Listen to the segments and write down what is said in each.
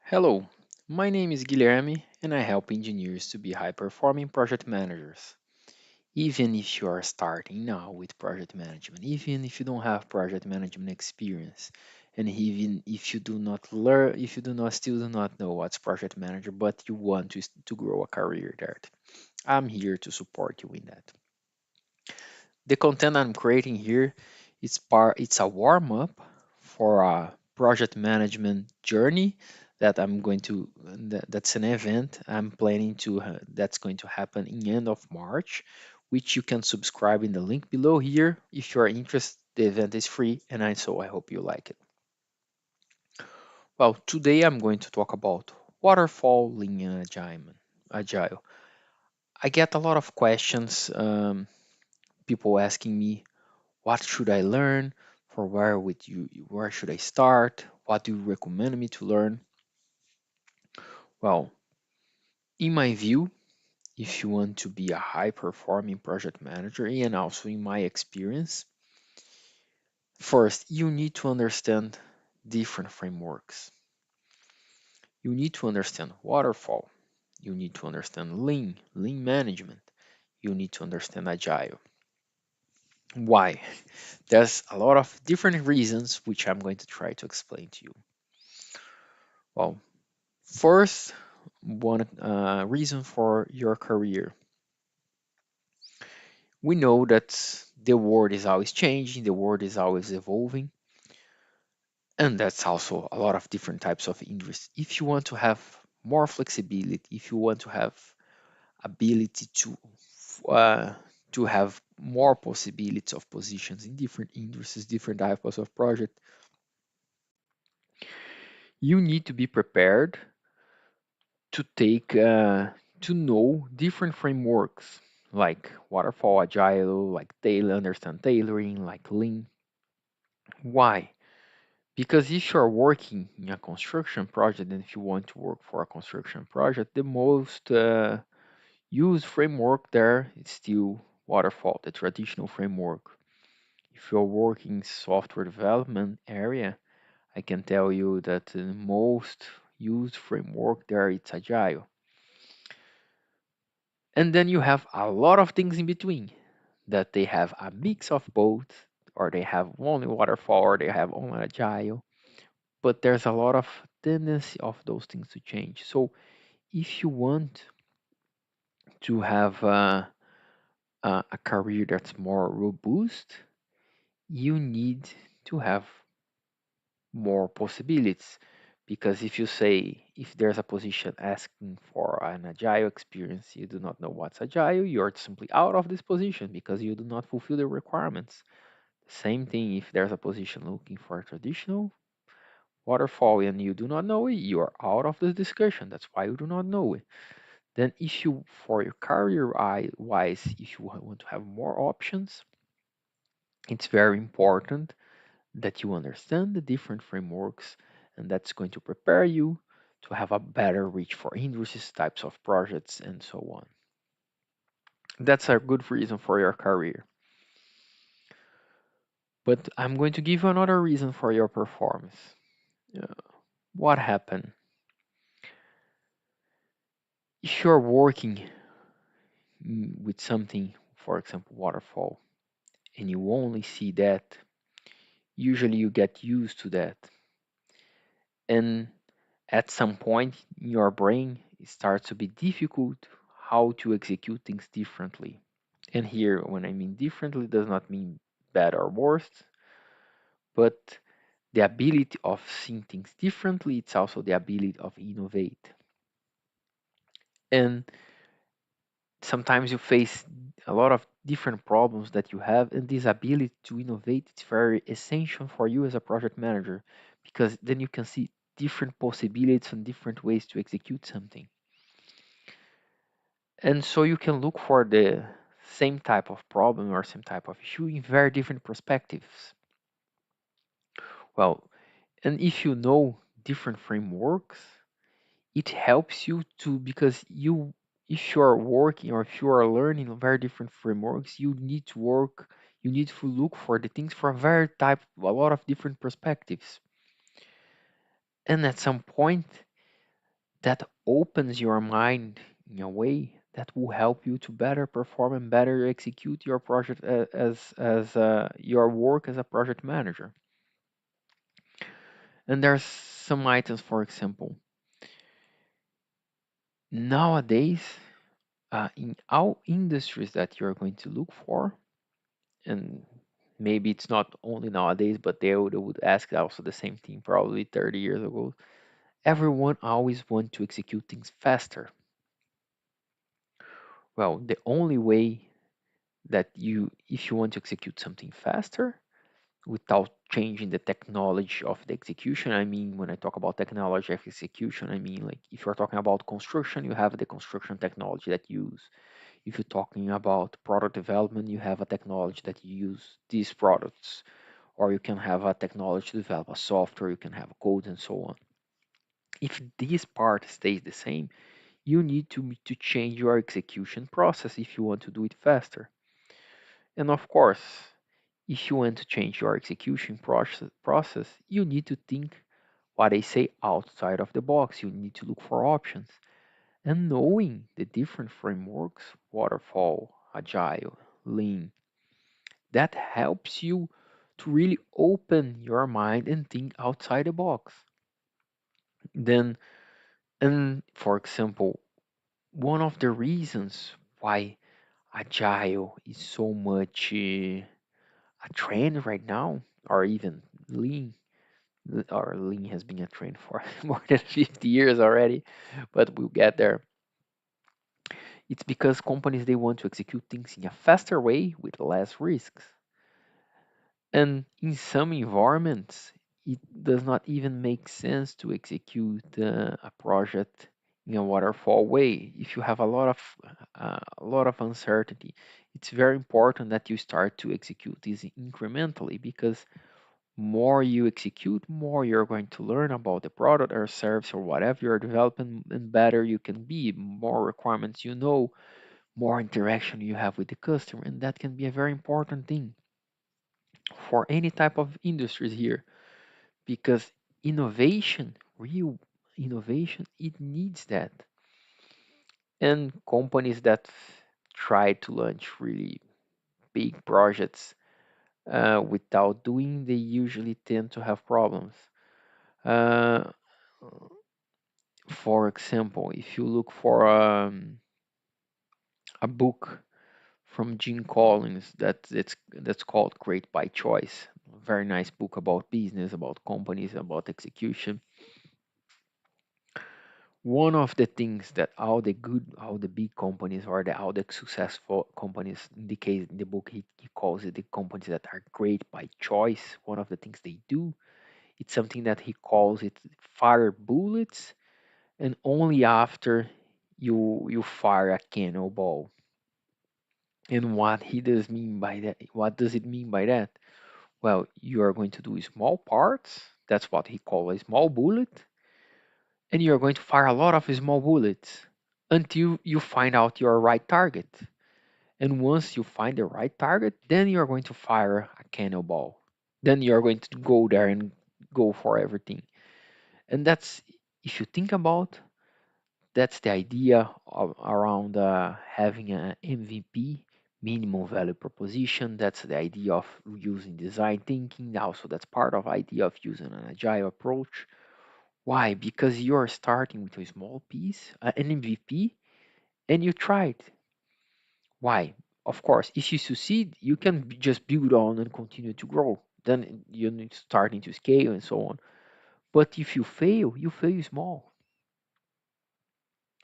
Hello, my name is Guilherme and I help engineers to be high performing project managers. Even if you are starting now with project management, even if you don't have project management experience, and even if you do not learn, if you do not still do not know what's project manager, but you want to grow a career there, I'm here to support you in that. The content I'm creating here it's a warm up for a project management journey that I'm going to that's an event I'm planning to that's going to happen in end of March, which you can subscribe in the link below here if you are interested. The event is free and I hope you like it. Well, today I'm going to talk about waterfall, lean and agile. I get a lot of questions, people asking me what should I learn? For where should I start? What do you recommend me to learn? Well, in my view, if you want to be a high performing project manager, and also in my experience, first you need to understand different frameworks. You need to understand waterfall. You need to understand lean management. You need to understand agile. Why? There's a lot of different reasons which I'm going to try to explain to you. Well, first, one reason for your career. We know that the world is always changing, the world is always evolving, and that's also a lot of different types of industries. If you want to have more flexibility, if you want to have ability uh, to have more possibilities of positions in different industries, different types of project, you need to be prepared to take to know different frameworks like waterfall, agile, like tailor, understand tailoring, like lean. Why? Because if you're working in a construction project and if you want to work for a construction project, the most used framework there is still waterfall, the traditional framework. If you're working software development area, I can tell you that the most used framework there it's agile. And then you have a lot of things in between that they have a mix of both, or they have only waterfall, or they have only agile. But there's a lot of tendency of those things to change. So if you want to have a career that's more robust, you need to have more possibilities. Because if you say, if there's a position asking for an agile experience, you do not know what's agile, you're simply out of this position because you do not fulfill the requirements. Same thing if there's a position looking for a traditional waterfall and you do not know it, you are out of this discussion. That's why you do not know it. Then, if you, for your career wise, if you want to have more options, it's very important that you understand the different frameworks, and that's going to prepare you to have a better reach for industries, types of projects, and so on. That's a good reason for your career. But I'm going to give you another reason for your performance. Uh, what happened? If you're working with something, for example, waterfall, and you only see that, usually you get used to that. And at some point in your brain, it starts to be difficult how to execute things differently. And here, when I mean differently, does not mean bad or worse, but the ability of seeing things differently, it's also the ability of innovate. And sometimes you face a lot of different problems that you have, and this ability to innovate is very essential for you as a project manager because then you can see different possibilities and different ways to execute something. And so you can look for the same type of problem or same type of issue in very different perspectives. Well, and if you know different frameworks, it helps you to because you if you are working or if you are learning very different frameworks, you need to look for the things for a lot of different perspectives. And at some point, that opens your mind in a way that will help you to better perform and better execute your project as your work as a project manager. And there's some items, for example, nowadays, in all industries that you're going to look for, and maybe it's not only nowadays, but they would ask also the same thing probably 30 years ago. Everyone always want to execute things faster. Well, the only way that if you want to execute something faster without changing the technology of the execution, I mean, when I talk about technology of execution, I mean, like, if you're talking about construction, you have the construction technology that you use. If you're talking about product development, you have a technology that you use these products, or you can have a technology to develop a software, you can have codes and so on. If this part stays the same, you need to change your execution process if you want to do it faster. And of course, if you want to change your execution process, you need to think what I say outside of the box. You need to look for options. And knowing the different frameworks, Waterfall, Agile, Lean, that helps you to really open your mind and think outside the box. Then, and for example, one of the reasons why Agile is so much a trend right now, or even Lean, or Lean has been a trend for more than 50 years already, but we'll get there. It's because companies they want to execute things in a faster way with less risks. And in some environments, it does not even make sense to execute a project in a waterfall way. If you have a lot of uncertainty, it's very important that you start to execute this incrementally, because more you execute, more you're going to learn about the product or service or whatever you're developing, and better you can be. More requirements you know, more interaction you have with the customer, and that can be a very important thing for any type of industries here, because innovation, real innovation, it needs that. And companies that try to launch really big projects without doing, they usually tend to have problems. Uh, for example, if you look for a book from Jim Collins that's called Great by Choice, very nice book about business, about companies, about execution. One of the things that all the big companies, or all the successful companies, in the case in the book, he calls it the companies that are great by choice. One of the things they do, it's something that he calls it fire bullets, and only after you fire a cannonball. And what does it mean by that? Well, you are going to do small parts. That's what he calls a small bullet, and you're going to fire a lot of small bullets until you find out your right target. And once you find the right target, then you're going to fire a cannonball. Then you're going to go there and go for everything. And that's, if you think about, that's the idea around having an MVP, minimum value proposition. That's the idea of using design thinking. Also, that's part of idea of using an agile approach. Why? Because you're starting with a small piece, an MVP, and you try it. Why? Of course, if you succeed, you can just build on and continue to grow. Then you're starting to scale and so on. But if you fail small,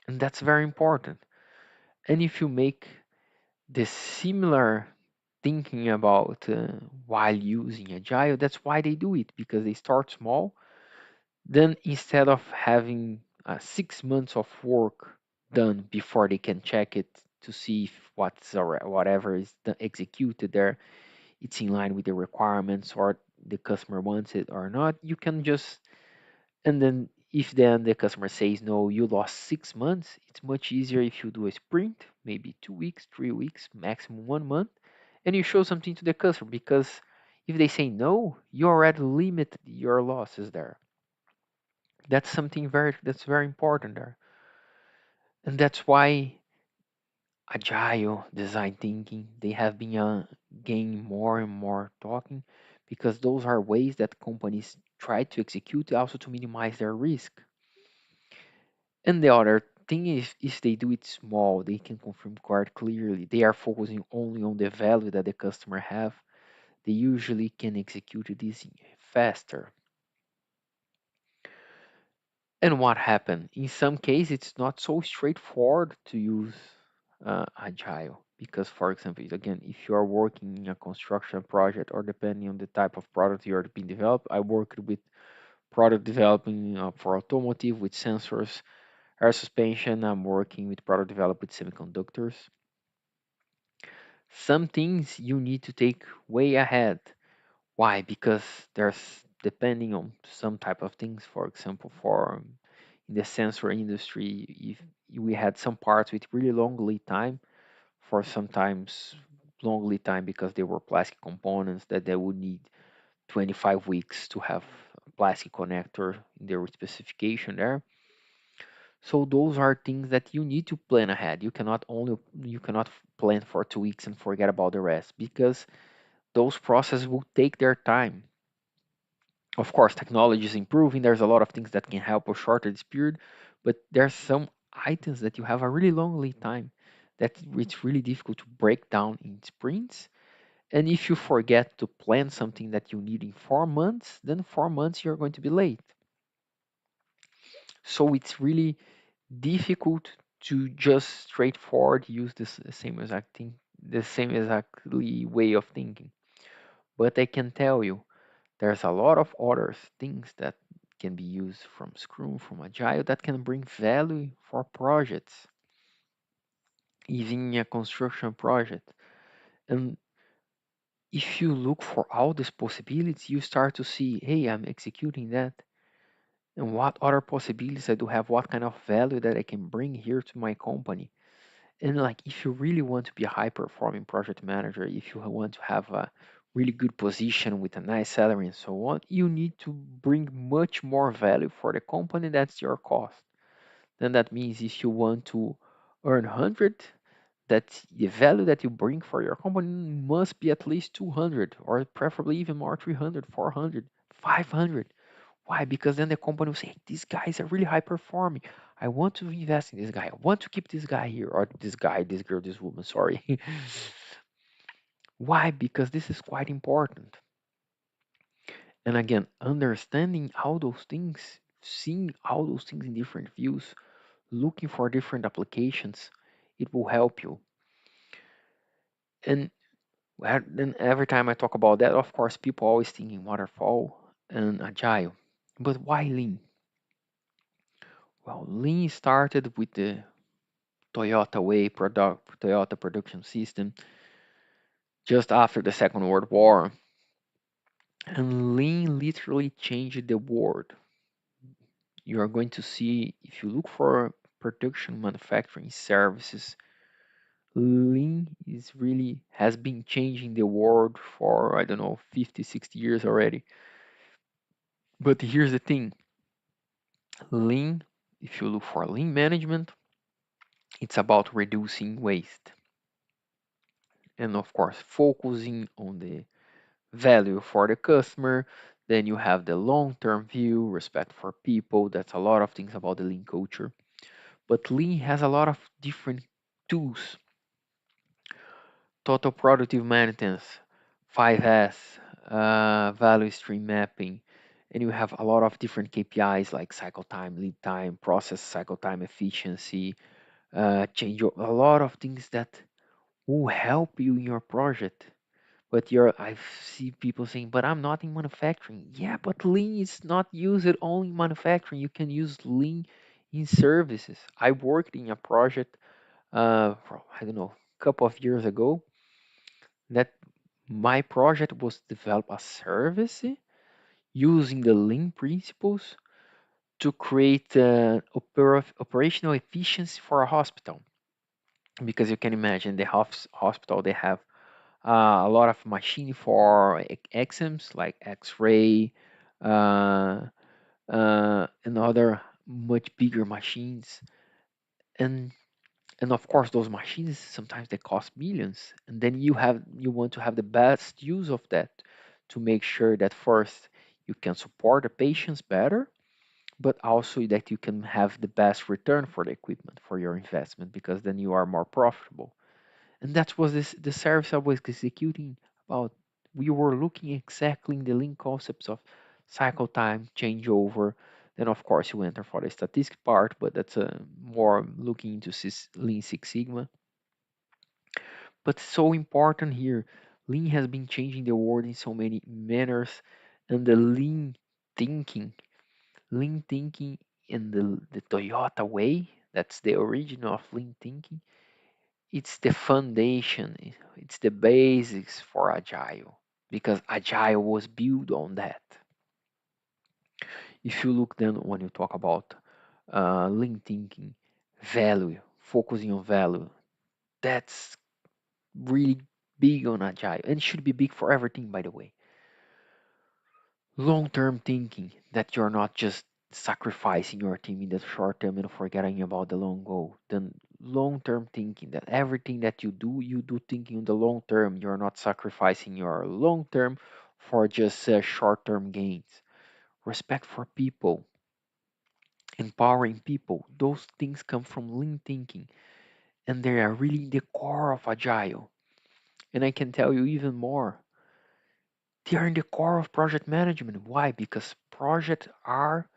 and that's very important. And if you make the similar thinking about while using agile, that's why they do it, because they start small. Then instead of having 6 months of work done before they can check it to see if whatever is executed there, it's in line with the requirements, or the customer wants it or not, you can just, and then if then the customer says no, you lost 6 months. It's much easier if you do a sprint, maybe 2 weeks, 3 weeks, maximum 1 month, and you show something to the customer, because if they say no, you already limited your losses there. That's very important there, and that's why agile design thinking they have been gaining more and more talking, because those are ways that companies try to execute also to minimize their risk. And the other thing is, if they do it small, they can confirm quite clearly. They are focusing only on the value that the customer have. They usually can execute this faster. And what happened? In some cases, it's not so straightforward to use agile because, for example, again, if you are working in a construction project or depending on the type of product you are being developed, I worked with product developing for automotive with sensors, air suspension. I'm working with product development with semiconductors. Some things you need to take way ahead. Why? Because there's depending on some type of things. For example, for in the sensor industry, if we had some parts with really long lead time, for sometimes long lead time because they were plastic components that they would need 25 weeks to have a plastic connector in their specification there. So those are things that you need to plan ahead. You cannot plan for 2 weeks and forget about the rest because those processes will take their time. Of course, technology is improving. There's a lot of things that can help us shorten this period, but there's some items that you have a really long lead time that it's really difficult to break down in sprints. And if you forget to plan something that you need in 4 months, then 4 months you're going to be late. So it's really difficult to just straightforward use this same exact thing, the same exactly way of thinking. But I can tell you, there's a lot of other things that can be used from Scrum, from Agile, that can bring value for projects, even in a construction project. And if you look for all these possibilities, you start to see, hey, I'm executing that. And what other possibilities I do have, what kind of value that I can bring here to my company. And like, if you really want to be a high performing project manager, if you want to have a really good position with a nice salary and so on, you need to bring much more value for the company. That's your cost. Then that means if you want to earn 100, that the value that you bring for your company must be at least 200 or preferably even more 300, 400, 500. Why? Because then the company will say, hey, these guys are really high performing. I want to invest in this guy. I want to keep this guy here or this guy, this girl, this woman. Sorry. Why? Because this is quite important. And again, understanding all those things, seeing all those things in different views, looking for different applications, it will help you. And then every time I talk about that, of course, people always thinking waterfall and agile. But why lean? Well, lean started with the Toyota production system just after the Second World War. And lean literally changed the world. You are going to see, if you look for production manufacturing services, lean is really has been changing the world for, I don't know, 50, 60 years already. But here's the thing, lean, if you look for lean management, it's about reducing waste. And of course, focusing on the value for the customer. Then you have the long term view, respect for people. That's a lot of things about the lean culture. But lean has a lot of different tools: total productive maintenance, 5S, value stream mapping. And you have a lot of different KPIs like cycle time, lead time, process cycle time efficiency, a lot of things that will help you in your project. But I see people saying, but I'm not in manufacturing. Yeah, but lean is not used only in manufacturing. You can use lean in services. I worked in a project, I don't know, a couple of years ago, that my project was develop a service using the lean principles to create operational efficiency for a hospital. Because you can imagine the hospital, they have a lot of machine for exams like X-ray, uh, and other much bigger machines. And and of course those machines sometimes they cost millions, and then you want to have the best use of that to make sure that first you can support the patients better, but also that you can have the best return for the equipment for your investment, because then you are more profitable. And that was the service I was executing about. We were looking exactly in the lean concepts of cycle time, changeover. Then, of course, you enter for the statistic part, but that's more looking into Lean Six Sigma. But so important here, Lean has been changing the world in so many manners, and the thinking, Lean thinking in the Toyota way, that's the origin of Lean thinking. It's the foundation, it's the basics for Agile, because Agile was built on that. If you look then when you talk about lean thinking, value, focusing on value, that's really big on Agile, and it should be big for everything, by the way. Long-term thinking, that you're not just sacrificing your team in the short term and forgetting about the long goal. Then long-term thinking, that everything that you do thinking in the long term. You're not sacrificing your long term for just short-term gains. Respect for people, empowering people, those things come from lean thinking, and they are really the core of Agile. And I can tell you even more, they are in the core of project management. Why? Because projects are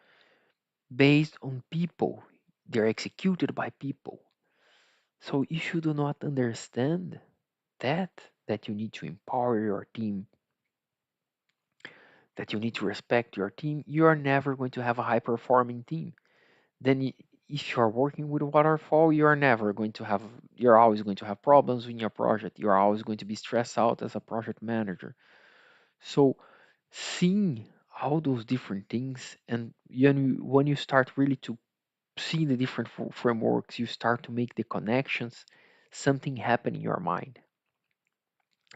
based on people. They're executed by people. So if you do not understand that, that you need to empower your team, that you need to respect your team, you are never going to have a high performing team. Then if you are working with waterfall, you are never going to have, you're always going to have problems in your project. You're always going to be stressed out as a project manager. So seeing all those different things, and when you start really to see the different frameworks, you start to make the connections, something happen in your mind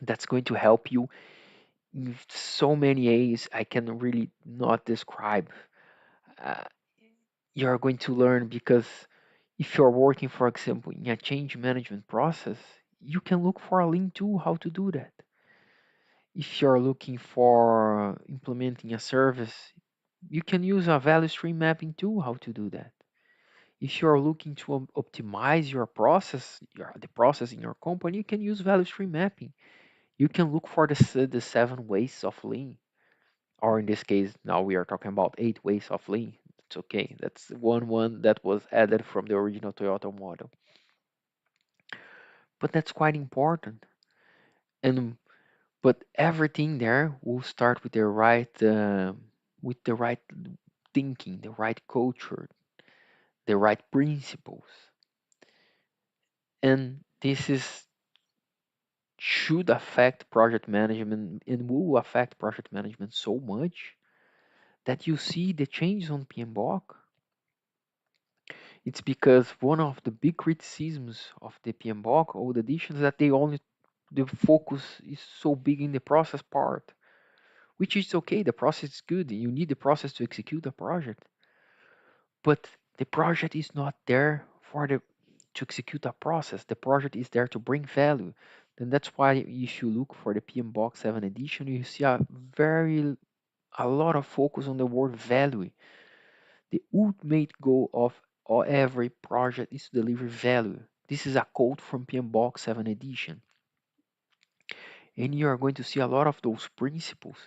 that's going to help you in so many ways I can really not describe. Uh, you're going to learn, because if you're working, for example, in a change management process, you can look for a lean tool how to do that. If you're looking for implementing a service, you can use a value stream mapping tool how to do that. If you're looking to optimize your process, the process in your company, you can use value stream mapping. You can look for the 7 ways of lean, or in this case, now we are talking about 8 ways of lean. It's okay. That's one that was added from the original Toyota model, but that's quite important. And but everything there will start with the right thinking, the right culture, the right principles, and this is should affect project management and will affect project management so much that you see the changes on PMBOK. It's because one of the big criticisms of the PMBOK old editions that the focus is so big in the process part, which is okay. The process is good. You need the process to execute a project, but the project is not there for the to execute a process. The project is there to bring value. Then that's why if you look for the PMBOK 7 edition, you see a lot of focus on the word value. The ultimate goal of every project is to deliver value. This is a quote from PMBOK 7 edition. And you are going to see a lot of those principles.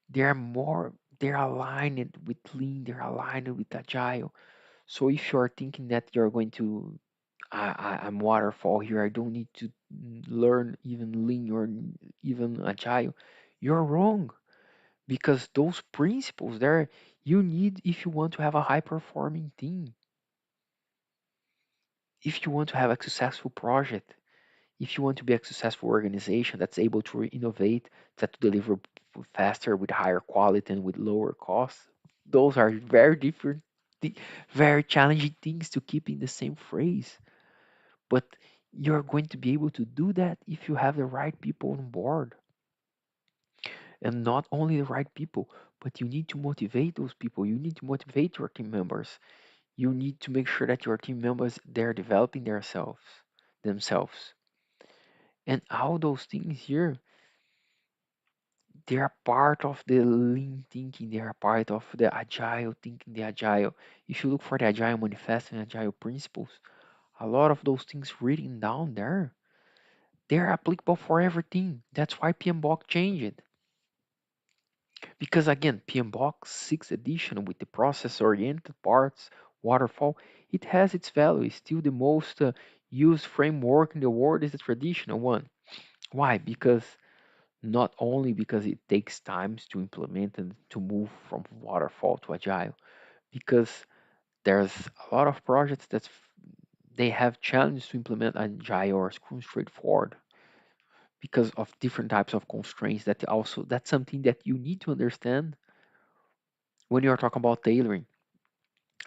They're aligned with lean, they're aligned with agile. So if you're thinking that you're going to, I'm waterfall here, I don't need to learn even lean or even agile, you're wrong, because those principles there you need if you want to have a high performing team, if you want to have a successful project, if you want to be a successful organization that's able to innovate, that to deliver faster with higher quality and with lower costs. Those are very different, very challenging things to keep in the same phrase. But you're going to be able to do that if you have the right people on board. And not only the right people, but you need to motivate those people. You need to motivate your team members. You need to make sure that your team members they're developing themselves. And all those things here, they are part of the lean thinking, they are part of the agile thinking, the agile. If you look for the agile manifesto and agile principles, a lot of those things written down there, they're applicable for everything. That's why PMBOK changed. Because again, PMBOK 6th edition with the process oriented parts, waterfall, it has its value. It's still the most used framework in the world is the traditional one. Why? Because not only because it takes times to implement and to move from waterfall to agile, because there's a lot of projects that they have challenges to implement agile or scrum straightforward because of different types of constraints that also that's something that you need to understand when you're talking about tailoring.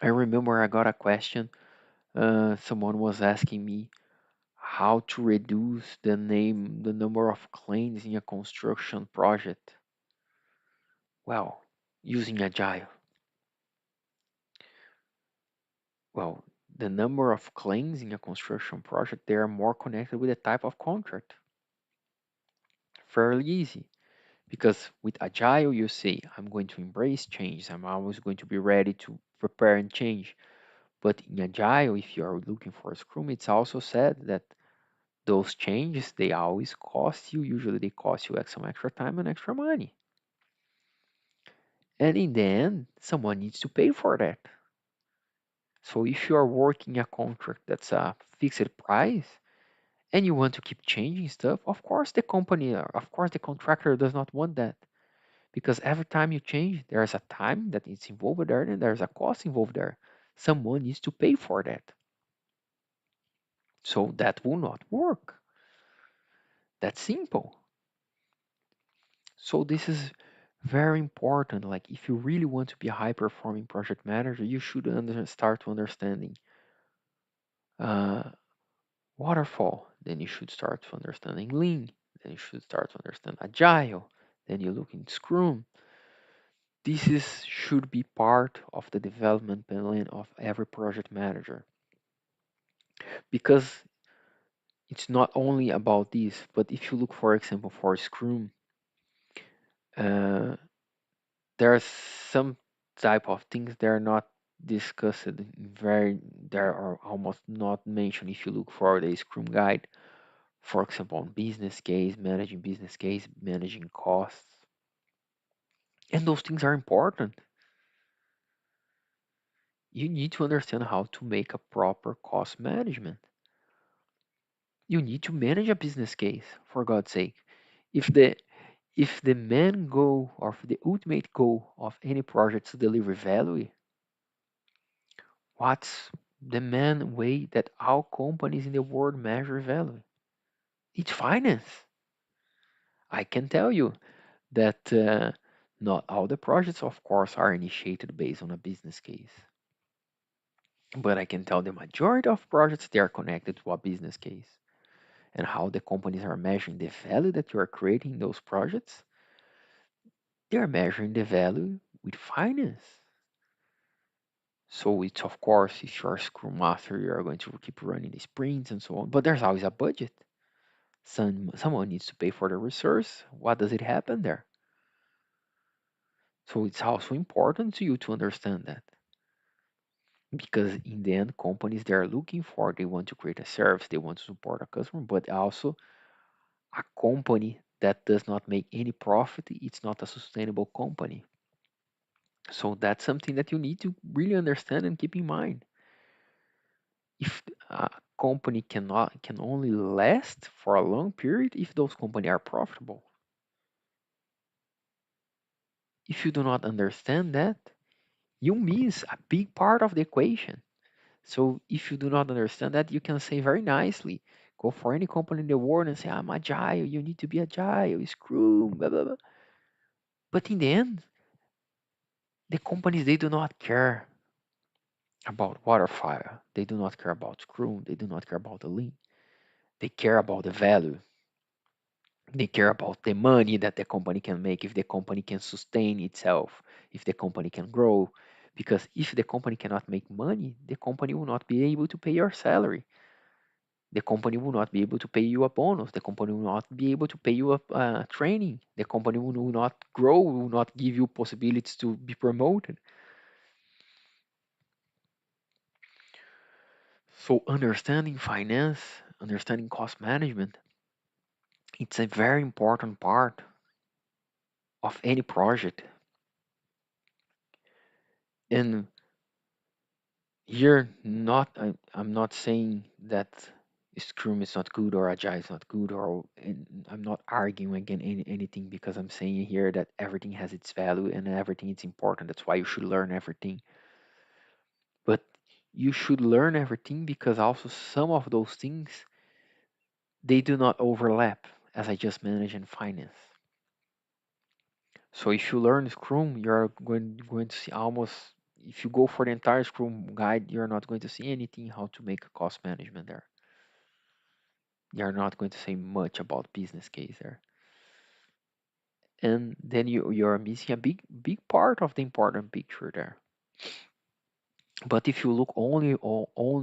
I remember I got a question. Someone was asking me how to reduce the number of claims in a construction project. Well, using agile. Well, the number of claims in a construction project, they are more connected with the type of contract. Fairly easy. Because with Agile, you say, I'm going to embrace change. I'm always going to be ready to prepare and change. But in Agile, if you are looking for a Scrum, it's also said that those changes, they always cost you. Usually they cost you some extra time and extra money. And in the end, someone needs to pay for that. So if you are working a contract that's a fixed price, and you want to keep changing stuff, of course the company, of course the contractor does not want that because every time you change, there's a time that is involved there and there's a cost involved there. Someone needs to pay for that. So that will not work. That's simple. So this is very important. Like if you really want to be a high performing project manager, you should start understanding uh, waterfall. Then you should start to understanding lean. Then you should start to understand agile. Then you look in Scrum. This is should be part of the development plan of every project manager because it's not only about this, but if you look, for example, for Scrum, uh, there are some type of things that are not discussed very, they are almost not mentioned if you look for the Scrum guide. For example, on business case, managing costs, and those things are important. You need to understand how to make a proper cost management. You need to manage a business case, for God's sake. If the main goal or if the ultimate goal of any project is to deliver value, what's the main way that all companies in the world measure value? It's finance. I can tell you that not all the projects, of course, are initiated based on a business case. But I can tell the majority of projects they are connected to a business case. And how the companies are measuring the value that you are creating in those projects, they are measuring the value with finance. So it's of course, if you're a Scrum Master, you're going to keep running the sprints and so on. But there's always a budget. Someone needs to pay for the resource. What does it happen there? So it's also important to you to understand that. Because in the end, companies they are looking for, they want to create a service, they want to support a customer, but also a company that does not make any profit, it's not a sustainable company. So that's something that you need to really understand and keep in mind. If a company can only last for a long period if those companies are profitable. If you do not understand that, you miss a big part of the equation. So if you do not understand that, you can say very nicely, go for any company in the world and say, I'm agile, you need to be agile, Scrum, blah blah blah. But in the end, the companies they do not care about waterfall. They do not care about Scrum. They do not care about the lean. They care about the value. They care about the money that the company can make, if the company can sustain itself, if the company can grow. Because if the company cannot make money, the company will not be able to pay your salary. The company will not be able to pay you a bonus. The company will not be able to pay you a training. The company will not grow, will not give you possibilities to be promoted. So understanding finance, understanding cost management, it's a very important part of any project. And here, I'm not saying that Scrum is not good or Agile is not good, or and I'm not arguing against anything, because I'm saying here that everything has its value and everything is important. That's why you should learn everything. But you should learn everything because also some of those things, they do not overlap, as I just mentioned in finance. So if you learn Scrum, you're going to see almost, if you go for the entire Scrum guide, you're not going to see anything how to make a cost management there. You're not going to say much about business case there. And then you're missing a big part of the important picture there. But if you look only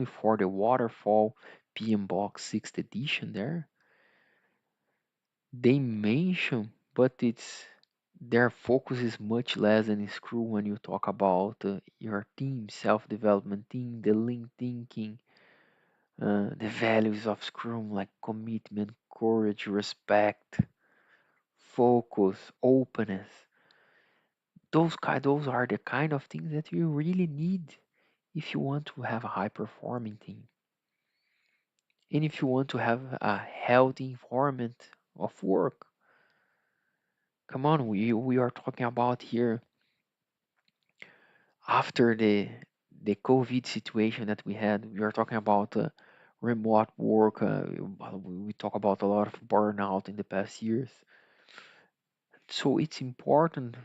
for the Waterfall PM Box 6th edition there, they mention, but it's their focus is much less than in Scrum when you talk about your team, self-development team, the lean thinking, the values of Scrum like commitment, courage, respect, focus, openness. Those are the kind of things that you really need if you want to have a high performing team. And if you want to have a healthy environment of work, come on, we are talking about here after the COVID situation that we had. We are talking about remote work. We talk about a lot of burnout in the past years. So it's important.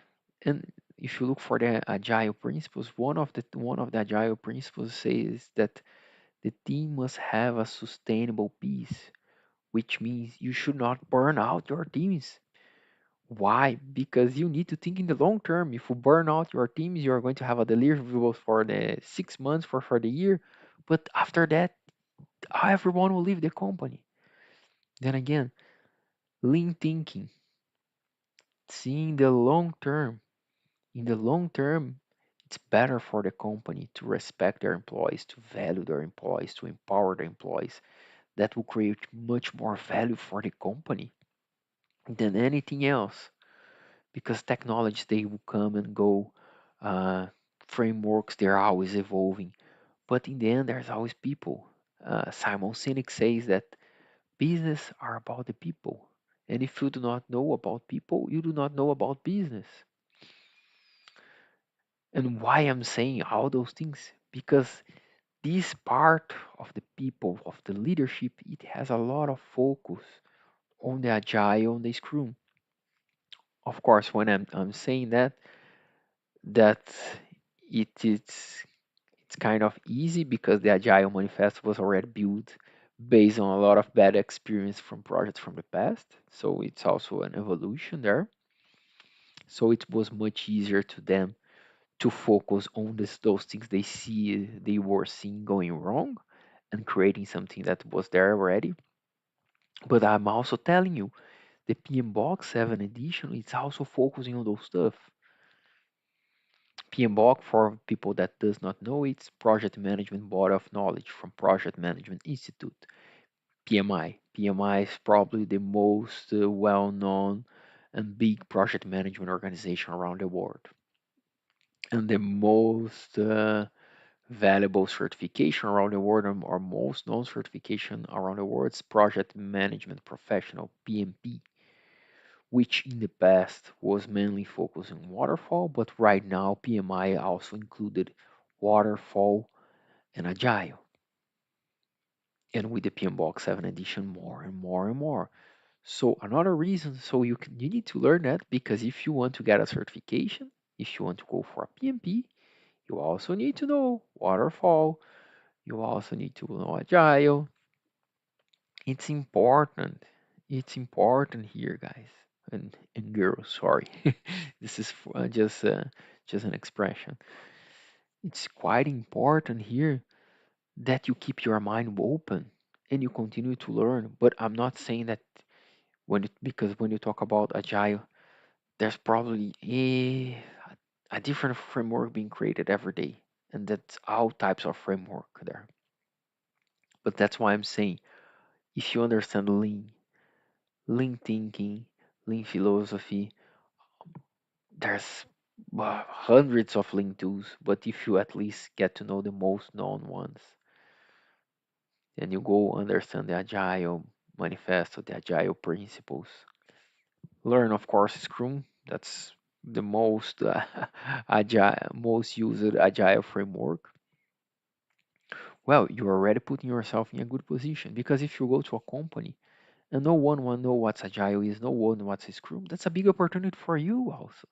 And if you look for the agile principles, one of the agile principles says that the team must have a sustainable peace, which means you should not burn out your teams. Why? Because you need to think in the long term. If you burn out your teams, you're going to have a deliverable for the 6 months, for the year. But after that, everyone will leave the company. Then again, lean thinking, seeing the long term. In the long term, it's better for the company to respect their employees, to value their employees, to empower their employees. That will create much more value for the company than anything else, because technologies, they will come and go. uh, Frameworks, they're always evolving, but in the end there's always people. Simon Sinek says that business are about the people, and if you do not know about people, you do not know about business. And why I'm saying all those things, because this part of the people, of the leadership, it has a lot of focus on the agile, on the scrum. Of course, when I'm saying that it's kind of easy, because the agile manifesto was already built based on a lot of bad experience from projects from the past, so it's also an evolution there. So it was much easier to them to focus on those things they were seeing going wrong, and creating something that was there already. But I'm also telling you, the PM Box 7 edition, it's also focusing on those stuff. PMBOK, for people that does not know, it's Project Management Body of Knowledge from Project Management Institute. PMI. PMI is probably the most well-known and big project management organization around the world. And the most valuable certification around the world, or most known certification around the world, is Project Management Professional, PMP, which in the past was mainly focused on waterfall, but right now PMI also included waterfall and agile. And with the PMBOK 7 edition, more and more and more. So another reason, so you need to learn that, because if you want to get a certification, if you want to go for a PMP, you also need to know waterfall, you also need to know agile. It's important. it's important here, guys and girls. Sorry, this is just an expression. It's quite important here that you keep your mind open and you continue to learn. But I'm not saying that because when you talk about agile, there's probably a different framework being created every day, and that's all types of framework there. But that's why I'm saying if you understand lean thinking, lean philosophy, there's hundreds of lean tools, but if you at least get to know the most known ones, then you go understand the agile manifesto, the agile principles. Learn, of course, Scrum. That's the most agile, most used agile framework. Well, you're already putting yourself in a good position because if you go to a company and no one will know what agile is, no one what's Scrum, that's a big opportunity for you also.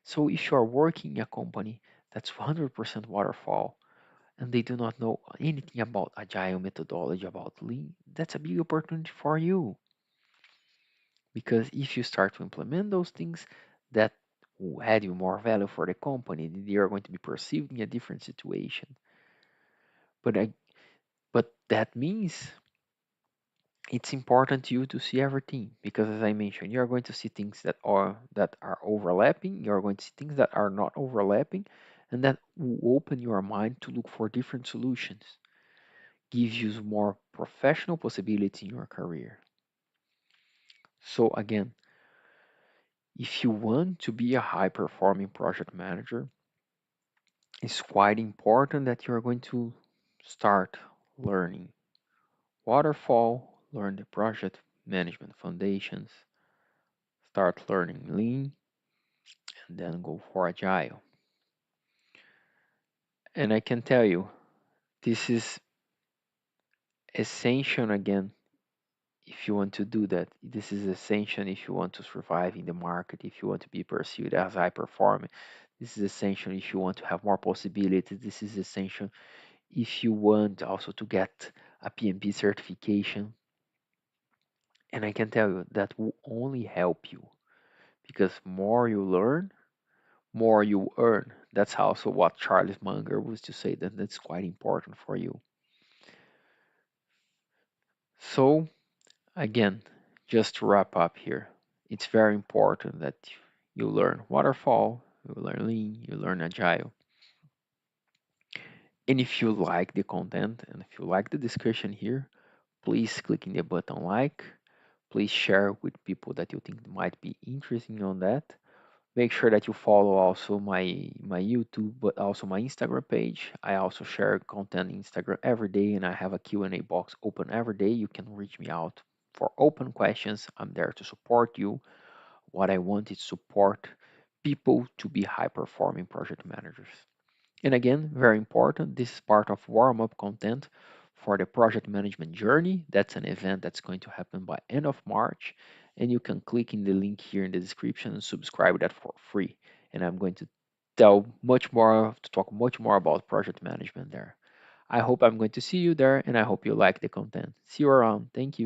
So if you are working in a company that's 100% waterfall and they do not know anything about agile methodology, about lean, that's a big opportunity for you. Because if you start to implement those things that will add you more value for the company, they are going to be perceived in a different situation. But but that means it's important to you to see everything because as I mentioned, you're going to see things that are overlapping, you're going to see things that are not overlapping, and that will open your mind to look for different solutions, gives you more professional possibility in your career. So again, if you want to be a high performing project manager, it's quite important that you're going to start learning waterfall, learn the project management foundations, start learning lean, and then go for agile. And I can tell you, this is essential again if you want to do that. This is essential if you want to survive in the market, if you want to be perceived as high performing. This is essential if you want to have more possibilities. This is essential if you want also to get a PMP certification. And I can tell you that will only help you because more you learn, more you earn. That's also what Charles Munger was to say that that's quite important for you. So again, just to wrap up here, it's very important that you learn waterfall, you learn lean, you learn agile. And if you like the content and if you like the discussion here, please click in the button like. Please share with people that you think might be interested on that. Make sure that you follow also my YouTube, but also my Instagram page. I also share content on Instagram every day, and I have a Q&A box open every day. You can reach me out for open questions. I'm there to support you. What I want is support people to be high performing project managers. And again, very important, this is part of warm up content for the project management journey. That's an event that's going to happen by end of March. And you can click in the link here in the description and subscribe that for free. And I'm going to talk much more about project management there. I hope I'm going to see you there and I hope you like the content. See you around. Thank you.